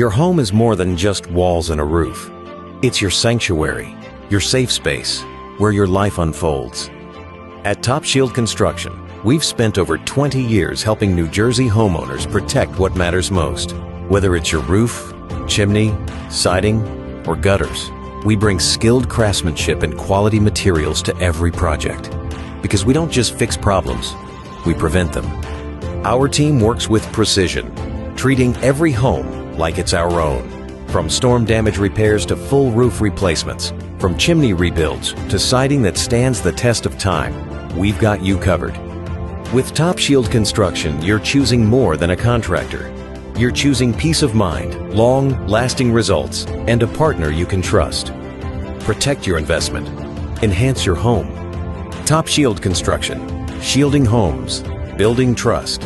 Your home is more than just walls and a roof. It's your sanctuary, your safe space, where your life unfolds. At Top Shield Construction, we've spent over 20 years helping New Jersey homeowners protect what matters most. Whether it's your roof, chimney, siding, or gutters, we bring skilled craftsmanship and quality materials to every project. Because we don't just fix problems, we prevent them. Our team works with precision, treating every home like it's our own. From storm damage repairs to full roof replacements, from chimney rebuilds to siding that stands the test of time, we've got you covered. With Top Shield Construction, you're choosing more than a contractor. You're choosing peace of mind, long-lasting results, and a partner you can trust. Protect your investment. Enhance your home. Top Shield Construction. Shielding homes. Building trust.